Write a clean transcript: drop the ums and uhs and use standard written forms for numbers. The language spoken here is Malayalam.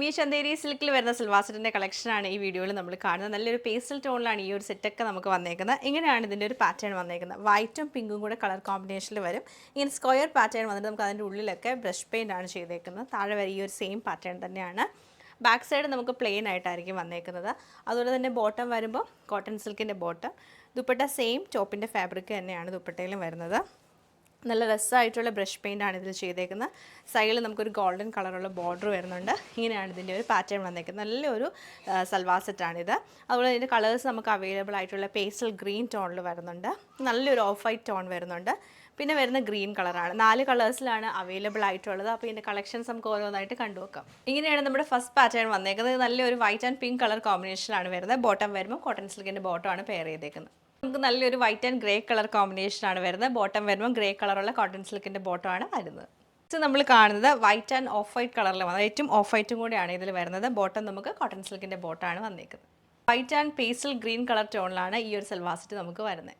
ലുബി ചന്തേരി സിൽക്കിൽ വരുന്ന സിൽവാർ സെറ്റിൻ്റെ കളക്ഷനാണ് ഈ വീഡിയോയിൽ നമ്മൾ കാണുന്നത്. നല്ലൊരു പേസ്റ്റൽ ടോണിലാണ് ഈ ഒരു സെറ്റൊക്കെ നമുക്ക് വന്നേക്കുന്നത്. ഇങ്ങനെയാണ് ഇതിൻ്റെ ഒരു പാറ്റേൺ വന്നേക്കുന്നത്. വൈറ്റും പിങ്കും കൂടെ കളർ കോമ്പിനേഷനിൽ വരും. ഇങ്ങനെ സ്ക്വയർ പാറ്റേൺ വന്നിട്ട് നമുക്ക് അതിൻ്റെ ഉള്ളിലൊക്കെ ബ്രഷ് പെയിൻ്റ് ആണ് ചെയ്തേക്കുന്നത്. താഴെ വരെ ഈ ഒരു സെയിം പാറ്റേൺ തന്നെയാണ്. ബാക്ക് സൈഡ് നമുക്ക് പ്ലെയിൻ ആയിട്ടായിരിക്കും വന്നേക്കുന്നത്. അതുപോലെ തന്നെ ബോട്ടം വരുമ്പോൾ കോട്ടൺ സിൽക്കിൻ്റെ ബോട്ടം. ദുപ്പട്ട സെയിം ടോപ്പിൻ്റെ ഫാബ്രിക് തന്നെയാണ് ദുപ്പട്ടയിലും വരുന്നത്. നല്ല രസമായിട്ടുള്ള ബ്രഷ് പെയിൻ്റാണ് ഇതിൽ ചെയ്തേക്കുന്നത്. സൈഡിൽ നമുക്കൊരു ഗോൾഡൻ കളറുള്ള ബോർഡർ വരുന്നുണ്ട്. ഇങ്ങനെയാണ് ഇതിൻ്റെ ഒരു പാറ്റേൺ വന്നേക്കുന്നത്. നല്ലൊരു സൽവാർ സെറ്റാണിത്. അതുപോലെ ഇതിൻ്റെ കളേഴ്സ് നമുക്ക് അവൈലബിൾ ആയിട്ടുള്ള പേസ്റ്റൽ ഗ്രീൻ ടോണിൽ വരുന്നുണ്ട്. നല്ലൊരു ഓഫ് വൈറ്റ് ടോൺ വരുന്നുണ്ട്. പിന്നെ വരുന്ന ഗ്രീൻ കളറാണ്. 4 കളേഴ്സിലാണ് അവൈലബിൾ ആയിട്ടുള്ളത്. അപ്പോൾ ഇതിൻ്റെ കളക്ഷൻസ് നമുക്ക് ഓരോന്നായിട്ട് കണ്ടുവെക്കാം. ഇങ്ങനെയാണ് നമ്മുടെ ഫസ്റ്റ് പാറ്റേൺ വന്നേക്കുന്നത്. നല്ലൊരു വൈറ്റ് ആൻഡ് പിങ്ക് കളർ കോമ്പിനേഷനിലാണ് വരുന്നത്. ബോട്ടം വരുമ്പോൾ കോട്ടൺ സിൽക്കിൻ്റെ ബോട്ടമാണ് പെയർ ചെയ്തേക്കുന്നത്. നമുക്ക് നല്ലൊരു വൈറ്റ് ആൻഡ് ഗ്രേ കളർ കോമ്പിനേഷനാണ് വരുന്നത്. ബോട്ടം വരുമ്പോൾ ഗ്രേ കളറുള്ള കോട്ടൺ സിൽക്കിൻ്റെ ബോട്ടമാണ് വരുന്നത്. ഇത് നമ്മൾ കാണുന്നത് വൈറ്റ് ആൻഡ് ഓഫ് വൈറ്റ് കളറിൽ വന്നത്. ഏറ്റവും ഓഫ് വൈറ്റും കൂടിയാണ് ഇതിൽ വരുന്നത്. ബോട്ടം നമുക്ക് കോട്ടൺ സിൽക്കിൻ്റെ ബോട്ടമാണ് വന്നേക്കുന്നത്. White and pastel green colour ടോണിലാണ് ഈ ഒരു സൽവാർ സെറ്റ് നമുക്ക് വരുന്നത്.